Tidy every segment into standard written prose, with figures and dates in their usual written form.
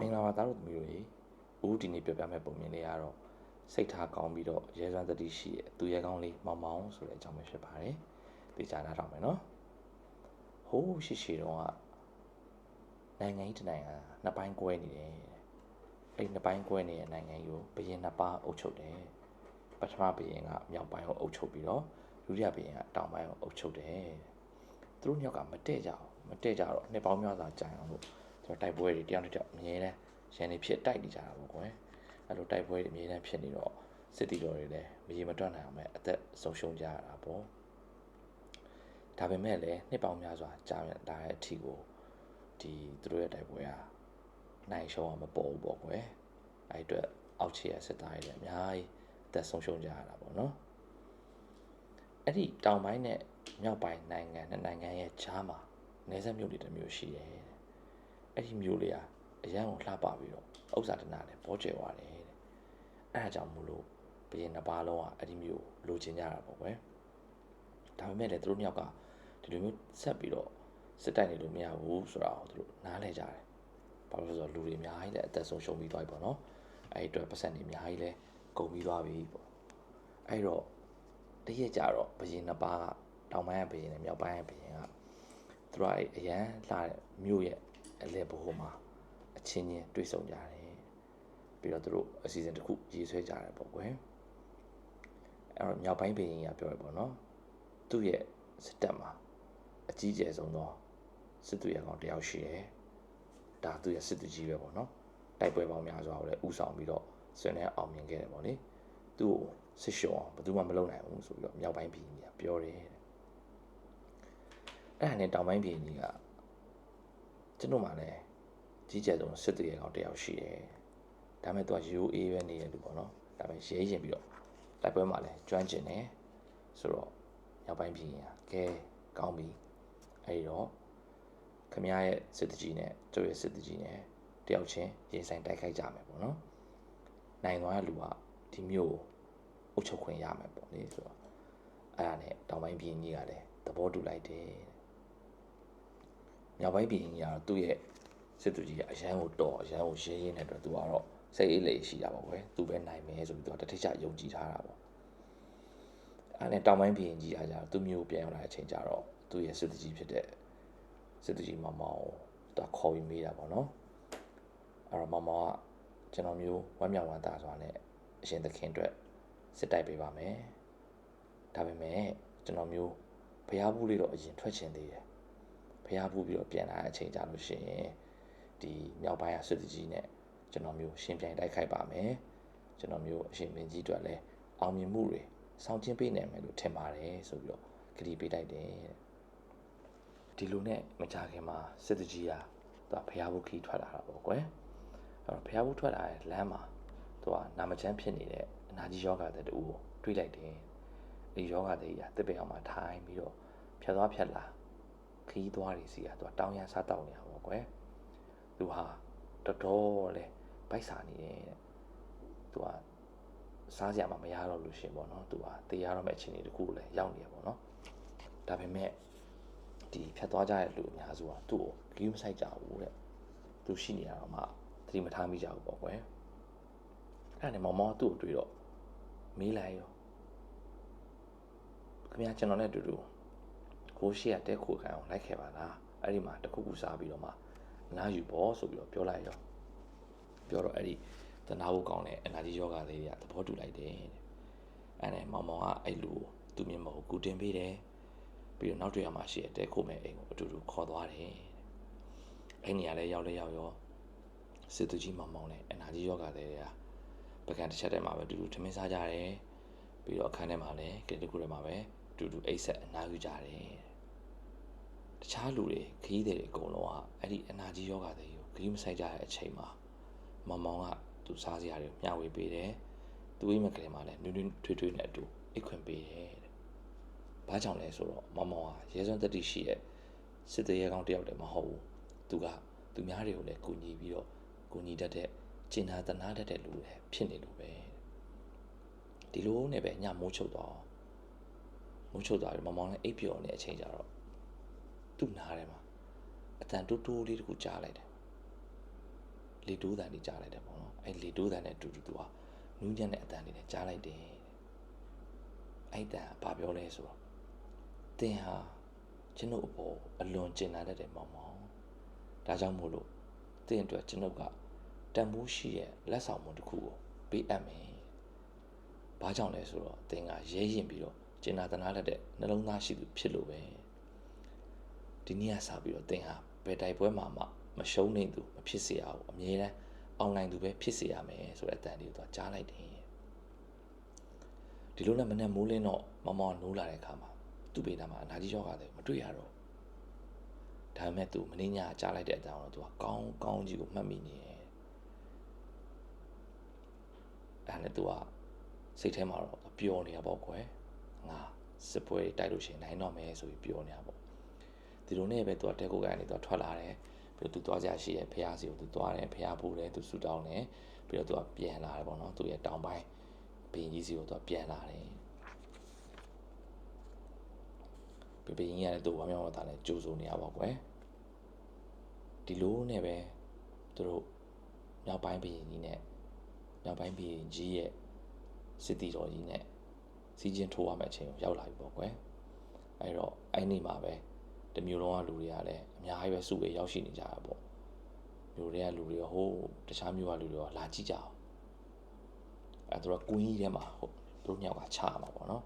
မင်္ဂလာပါသားတို့သမီးတို့ရေဦးဒီနေ့ပြပြမဲ့ပုံမြင်လေးကတော့စိတ်ထားကောင်းပြီးတော့ရဲစွမ်းသတိရှိတဲ့သူရဲကောင်းလေးမောင်မောင်ဆိုတဲ့အကြောင်းပဲဖြစ်ပါတယ်သိချာနားထောင်မယ်နော်ဟိုးရှိတော့ကနိုင်ငံကြီးတစ်နိုင်ငံနှစ်ပိုင်းကွဲနေတယ်အဲ့နှစ်ပိုင်းကွဲနေတဲ့နိုင်ငံကြီးကိုဘရင်နှစ်ပါးအုပ်ချုပ်တယ်ပထမဘရင်ကမြောက်ပိုင်းကိုအုပ်ချုပ်ပြီးတော့ဒုတိယဘရင်ကတောင်ပိုင်းကိုအုပ်ချုပ်တယ်သူတို့မြောက်ကမတည့်ကြတော့နှစ်ပေါင်းများစွာကြာအောင်လို့တိုက်ပွဲတွေတယောက်တစ်ယောက်အမြဲတမ်းရန်နေဖြစ်တိုက်နေကြတာပေါ့ကွယ်အဲ့လိုတိုက်ပွဲတွေအမြဲတမ်းဖြစ်နေတော့စစ်တီတော်တွေလည်းမရေမတွက်နိုင်အောင်ပဲအသက်ဆုံးရှုံးကြရတာပေါ့ဒါပေမဲ့လည်းနှစ်ပေါင်းများစွာကြာမြင့်လာတဲ့အထိကိုဒီသူတို့ရဲ့တိုက်ပွဲဟာနိုင်ရှုံးအောင်မပေါ်ဘူးပေါ့ကွယ်အဲ့အတွက်အောက်ခြေရစစ်သားတွေလည်းအများကြီးအသက်ဆုံးရှုံးကြရတာပေါ့နော်အဲ့ဒီတောင်ပိုင်းနဲ့မြောက်ပိုင်းနိုင်ငံနဲ့နိုင်ငံရဲ့ခြားမှာနယ်စပ်မြို့တွေတစ်မျိုးရှိတယ်အဲ့ဒီမြို့လေးဟာအရန်ကိုလှပပြီးတော့ဥစ္စာတနာနဲ့ပေါ်ကျယ်သွားတယ်တဲ့အဲ့ဒါကြောင့်မို့လို့ဘရင်နှစ်ပါးလုံးကအဲ့ဒီမြို့လိုချင်ကြတာပေါ့ကွယ်ဒါပေမဲ့လည်းသူတို့နှစ်ယောက်ကဒီလိုမျိုးဆက်ပြီးတော့စစ်တိုက်နေလို့မရဘူးဆိုတာကိုသူတို့နားလည်ကြတယ်ဘာလို့လဲဆိုတော့လူတွေအများကြီးလည်းအသက်ဆုံးရှုံးပြီးသွားပြီပေါ့နော်အဲ့ဒီအတွက်ပတ်စံတွေအများကြီးလည်းကုန်ပြီးသွားပြီပေါ့အဲ့တော့တရက်ကြတော့ဘရင်နှစ်ပါးကတောင်ပိုင်းကဘရင်နဲ့မြောက်ပိုင်းကဘရင်ကသူတို့အရန်လှတဲ့မြို့ရဲ့အလဲဘိုးမှာအချင်းချင်းတွေ့ဆုံကြတယ်ပြီးတော့သူတို့အစီအစဉ်တစ်ခုရေးဆွဲကြတယ်ပေါ့ကွယ်အဲ့တော့မြောက်ပိုင်းဘရင်ကပြောရပေါ့နော်သူ့ရဲ့စစ်တပ်မှာအကြီးကျယ်ဆုံးသောစစ်သူရဲကောင်တယောက်ရှိတယ်ဒါသူ့ရဲ့စစ်သူကြီးပဲပေါ့နော်တိုက်ပွဲပေါင်းများစွာကိုလည်းဥဆောင်ပြီးတော့ဆွေးနွေးအောင်မြင်ခဲ့တယ်ပေါ့လေသူ့ကိုစစ်ရှုံအောင်ဘယ်သူမှမလုပ်နိုင်ဘူးဆိုပြီးတော့မြောက်ပိုင်းဘရင်ကပြောတယ်အဲ့ဒါနဲ့တောင်ပိုင်းဘရင်ကြီးကကျွန်တော်မှလည်းကြီးကျယ်ဆုံးစစ်သူရဲကောင်တယောက်ရှိတယ်ဒါပေမဲ့သူကရိုးအေးပဲနေရလူပေါ့နော်ဒါပေမဲ့ရဲရင်ပြီးတော့တိုက်ပွဲမှာလည်းကျွမ်းကျင်တယ်ဆိုတော့မြောက်ပိုင်းဘရင်ကကဲကောင်းပြီအဲ့တော့ခမရရဲ့စစ်တကြီးနဲ့ကျုပ်ရဲ့စစ်တကြီးနဲ့တယောက်ချင်းရင်ဆိုင်တိုက်ခိုက်ကြမယ်ပေါ့နော်နိုင်သွားတဲ့လူကဒီမျိုးအုပ်ချုပ်ခွင့်ရမယ်ပေါ့လေဆိုတော့အဲ့ဒါနဲ့တောင်ပိုင်းဘရင်ကြီးကလည်းသဘောတူလိုက်တယ်မြောက်ပိုင်းဘရင်ကြီးကတော့သူ့ရဲ့စစ်သူကြီးကအရန်ကိုတော်အရန်ကိုရဲရဲနေတဲ့အတွက်သူကတော့စိတ်အေးလေရှိတာပေါ့ကွယ်သူပဲနိုင်မယ်ဆိုပြီးသူကတထိချယုံကြည်ထားတာပေါ့အဲ့နဲ့တောင်ပိုင်းဘရင်ကြီးအားကြတော့သူမျိုးပြန်ရောက်လာတဲ့အချိန်ကျတော့သူ့ရဲ့စစ်သူကြီးဖြစ်တဲ့စစ်သူကြီးမောင်မောင်သူကခေါ်ပြီးမေးတာပေါ့နော်အဲ့တော့မောင်မောင်ကကျွန်တော်မျိုးဝမ်းမြောက်ဝမ်းသာစွာနဲ့အရှင်သခင်အတွက်စစ်တိုက်ပေးပါမယ်ဒါပေမဲ့ကျွန်တော်မျိုးဖျားဘူးလေးတော့အရင်ထွက်ချင်သေးတယ်ဖျားဘူးပြီးတော့ပြန်လာတဲ့အချိန်ကျလို့ရှိရင်ဒီမြောက်ပိုင်းကစစ်သူကြီးနဲ့ကျွန်တော်မျိုးရှင်ပြိုင်တိုက်ခိုက်ပါမယ်ကျွန်တော်မျိုးအရှင်မင်းကြီးအတွက်လည်းအောင်မြင်မှုတွေဆောင်ကျင်းပေးနိုင်မယ်လို့ထင်ပါတယ်ဆိုပြီးတော့ကတိပေးလိုက်တယ်ဒီလိုနဲ့မကြခင်မှာစစ်သူကြီးကသူကဖျားဘူးခီးထွက်လာတာပေါ့ကွယ်အဲ့တော့ဖျားဘူးထွက်လာတဲ့လမ်းမှာသူကနာမချမ်းဖြစ်နေတဲ့အနာကြီးယောဂတဲ့တူကိုတွေးလိုက်တယ်ဒီယောဂတဲ့ကြီးကတစ်ပင်အောင်မှာထိုင်ပြီးတော့ဖြတ်သွားဖြတ်လာခီးသွားတွေစီကသူကတောင်းရစားတောင်းနေတာပေါ့ကွယ်သူဟာတော်တော်လေဗိုက်စာနေတယ်တဲ့သူကစားစရာမှမရတော့လို့ရှင်ပေါ့နော်သူကတေးရတော့မဲ့အခြေအနေတခုလည်းရောက်နေရပေါ့နော်ဒါပေမဲ့ဒီဖြတ်သွားကြတဲ့လူအများစုကသူ့ကိုဂရုမစိုက်ကြဘူးတဲ့သူရှိနေရတော့မှသတိမထားမိကြဘူးပေါ့ကွယ်အဲ့ဒါနဲ့မောင်မောင်သူ့ကိုတွေ့တော့မေးလိုက်ရောခင်ဗျာကျွန်တော်နဲ့အတူတူကိုရှိရတဲ့ခိုခံအောင်လိုက်ခဲ့ပါလားအဲ့ဒီမှာတခုခုစားပြီးတော့မှနားယူဖို့ဆိုပြီးတော့ပြောလိုက်ရောပြောတော့အဲ့ဒီတနာဖို့ကောင်းတဲ့အနာကြီးယောဂလေးတွေကသဘောတူလိုက်တယ်တဲ့အဲ့နဲ့မောင်မောင်ကအဲ့လူသူ့မျက်မှောက်ကိုကူတင်ပေးတယ်ပြီးတော့နောက်တစ်ရက်မှရှိတဲ့ခိုမဲ့အိမ်ကိုအတူတူခေါ်သွားတယ်အဲ့နေရာလဲရောက်ရောစစ်သူကြီးမောင်မောင်နဲ့အနာကြီးယောဂလေးတွေကပကံတစ်ချက်တည်းမှာပဲအတူတူထမင်းစားကြတယ်ပြီးတော့အခန်းထဲမှာလည်းကလေးတစ်ခုထဲမှာပဲအတူတူအိတ်ဆက်အနားယူကြတယ်တခြားလူတွေခရီးသည်တွေအကုန်လုံးကအဲ့ဒီအနာကြီးယောဂလေးကိုဂရုမစိုက်ကြတဲ့အချိန်မှာမောင်မောင်ကသူစားစရာတွေမျှဝေပေးတယ်သူအိမ်မကလေးမှာလည်းနွေးနွေးထွေးထွေးနဲ့အတူအိတ်ခွင်ပေးတယ်တဲ့ဘာကြောင့်လဲဆိုတော့မောင်မောင်ကရဲစွမ်းတတိရှိရဲ့စစ်သေးရဲကောင်းတယောက်တည်းမဟုတ်ဘူးသူကသူများတွေကိုလည်းကူညီပြီးတော့ကူညီတတ်တဲ့ကျင်နာတနာတတ်တဲ့လူတွေဖြစ်နေလို့ပဲဒီလိုနဲ့ပဲညမိုးချုပ်သွားပြီးမောင်မောင်လည်းအိပ်ပျော်နေတဲ့အချိန်ကျတော့သူ့နားထဲမှာအတန်တူးတူးလေးတခုကြားလိုက်တယ် လေတိုးတန်တွေကြားလိုက်တယ်ပေါ့နော်အဲ့လေတိုးတန်နဲ့တူတူသူကနူးညံ့တဲ့အတန်တွေနဲ့ကြားလိုက်တယ်အဲ့တန်ဘာပြောလဲဆိုတော့တင်ဟာကျွန်ုပ်အပေါ်အလွန်ကျင်နာတတ်တယ်မောင်ဒါကြောင့်မို့လို့တင်အတွက်ကျွန်ုပ်ကတန်ဖိုးရှိတဲ့လက်ဆောင်မှုတစ်ခုကိုပေးအပ်မယ်ဘာကြောင့်လဲဆိုတော့တင်ကရဲရင်ပြီးတော့ကျင်နာတနာတတ်တဲ့နှလုံးသားရှိသူဖြစ်လို့ပဲဒီနေ့ကစပြီးတော့တင်ဟာဘယ်တိုက်ပွဲမှာမှမရှုံးနိုင်သူမဖြစ်စေရဘူးအမြဲတမ်းအောင်နိုင်သူပဲဖြစ်စေရမယ်ဆိုတဲ့အတန်လေးကိုသူကြားလိုက်တယ်ဒီလိုနဲ့မနဲ့မိုးလင်းတော့မမောင်နိုးလာတဲ့အခါမှာသူ့ဘေးနားမှာအနာကြီးရောဂါတယ်မတွေ့ရတော့ဒါပေမဲ့သူမင်းညာကြားလိုက်တဲ့အတန်တော့သူကကောင်းကြီးကိုမှတ်မိနေတယ်ဒါနဲ့သူကစိတ်ထဲမှာတော့ပျော်နေတာပေါ့ကွယ်ငါစစ်ပွဲတိုက်လို့ရှိရင်နိုင်တော့မယ်ဆိုပြီးပျော်နေတာပေါ့ဒီလိုနဲ့ပဲသူကတဲကိုကနေသူကထွက်လာတယ်ပြီးတော့သူသွားကြရှိရဲ့ဖះစီကိုသူသွားတယ်ဖះပို့တယ်သူဆူတောင်းတယ်ပြီးတော့သူကပြန်လာတယ်ပေါ့နော်သူရဲ့တောင်ပိုင်းဘင်းကြီးစီကိုသူကပြန်လာတယ်ဘင်းကြီးရတယ်သူဝမ်းမြောက်တာနဲ့ကြိုးစိုးနေရပါကွယ်ဒီလိုနဲ့ပဲသူတို့မြောက်ပိုင်းဘင်းကြီးနဲ့မြောက်ပိုင်းဘင်းကြီးရဲ့စစ်တီတော်ကြီးနဲ့စီးချင်းထိုးရမယ့်အချိန်ကိုရောက်လာပြီပေါ့ကွယ်အဲ့တော့အဲ့ဒီမှာပဲတမျိုးလုံးကလူတွေကလည်းအများကြီးပဲစုပဲရောက်ရှိနေကြတာပေါ့မျိုးတွေကလူတွေဟိုတခြားမျိုးကလူတွေကလာကြည့်ကြအောင်အဲ့တော့ကွင်းကြီးထဲမှာဟုတ်တို့ညောက်ကချရမှာပေါ့နော်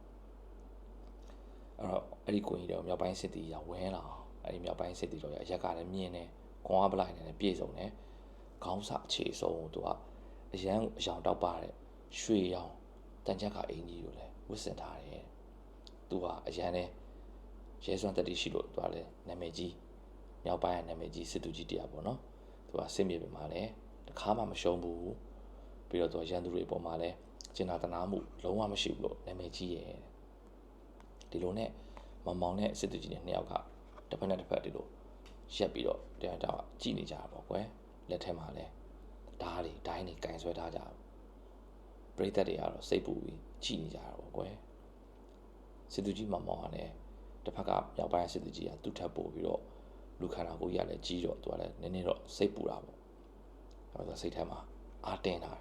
အဲ့တော့အဲ့ဒီကွင်းကြီးတော့မြောက်ပိုင်းစစ်တီကဝဲလာအောင်အဲ့ဒီမြောက်ပိုင်းစစ်တီတော့ရက်ကလည်းမြင်းနေခွန်အားပလိုက်နေပြည့်စုံတယ်ခေါင်းစအခြေဆုံးသူကအရန်အယောင်တောက်ပါတဲ့ရွှေရောင်တန်ချက်ကအိမ်ကြီးကိုလည်းဝတ်ဆင်ထားတယ်သူကအရန်နဲ့ရဲစွမ်းတက်တိရှိလို့သူကလည်းနာမည်ကြီးမြောက်ပိုင်းကနာမည်ကြီးစစ်သူကြီးတရားပေါ့နော်သူကစစ်မြေပြင်မှာလည်းတခါမှမရှုံးဘူးပြီးတော့သူကရန်သူတွေပေါ်မှာလည်းကျင်နာတနာမှုလုံးဝမရှိဘူးလို့နာမည်ကြီးရဲ့ဒီလိုနဲ့မောင်နဲ့စစ်သူကြီးနဲ့နှစ်ယောက်ကတစ်ဖက်နဲ့တစ်ဖက်ဒီလိုရက်ပြီးတော့တရားတော့ကြည်နေကြတာပေါ့ကွယ်လက်ထဲမှာလည်းဓာတ်တွေဒိုင်းတွေကင်ဆွဲထားကြပရိသတ်တွေကတော့စိတ်ပူပြီးကြည်နေကြတာပေါ့ကွယ်စစ်သူကြီးမောင်ကလည်းတစ်ဖက်ကမြောက်ပိုင်းစစ်သူကြီးကသူ့ထပ်ပို့ပြီးတော့လူခန္ဓာကိုယ်ကြီးကလည်းကြီးတော့သူကလည်းနည်းနည်းတော့စိတ်ပူတာပေါ့အဲ့တော့စိတ်ထဲမှာအားတင်းတာ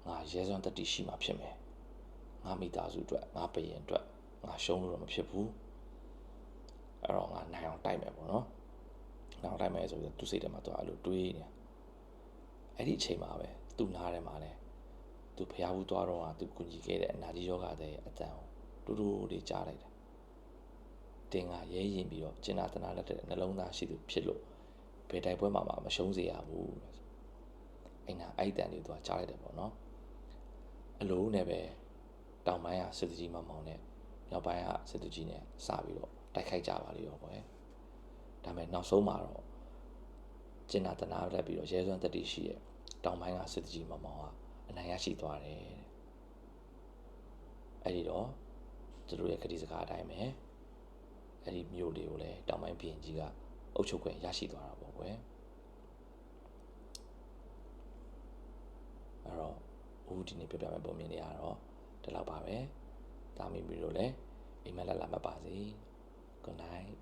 ငါရဲစွမ်းတတိရှိမှဖြစ်မယ်ငါမိသားစုအတွက်ငါပရင်အတွက်ငါရှုံးလို့တော့မဖြစ်ဘူးအဲ့တော့ငါနိုင်အောင်တိုက်မယ်ပေါ့နော်နိုင်အောင်တိုက်မယ်ဆိုပြီးသူစိတ်ထဲမှာသူအဲ့လိုတွေးနေအဲ့ဒီအချိန်မှာပဲသူ့နားထဲမှာလည်းသူဖျားဘူးသွားတော့သူကူညီခဲ့တဲ့အနာကြီးယောဂတဲ့အတန်ကိုတူတူလေးကြားလိုက်တယ်တင်ကရဲရင်ပြီးတော့ကျင်နာတနာလက်တဲ့နှလုံးသားရှိသူဖြစ်လို့ဘယ်တိုက်ပွဲမှာမရှုံးစေရဘူးအဲ့နာအဲ့တန်လေးသူကကြားလိုက်တယ်ပေါ့နော်အလိုနဲ့ပဲတောင်ပိုင်းကစစ်သူကြီးမောင်နဲ့မြောက်ပိုင်းကစစ်သူကြီးနဲ့စပြီးတော့တိုက်ခိုက်ကြပါလိမ့်ရောကွယ်ဒါပေမဲ့နောက်ဆုံးမှာတော့ကျင်နာတနာလက်ပြီးတော့ရဲစွမ်းတတိရှိရဲ့တောင်ပိုင်းကစစ်သူကြီးမောင်ကအနိုင်ရရှိသွားတယ်အဲ့ဒီတော့သူတို့ရဲ့ကတိစကားအတိုင်းပဲအဲ့ဒီမြို့လေးကိုလည်းတောင်ပိုင်းဘီရင်ကြီးကအုပ်ချုပ်ခွင့်ရရှိသွားတာပေါ့ကွယ်အဲ့တော့ဦးဒီနေ့ပြပြမယ့်ပုံမြင်နေရတော့ဒီလောက်ပါပဲဒါမိမိတို့လည်းအိမ်မက်လက်လာမှတ်ပါစေ Good night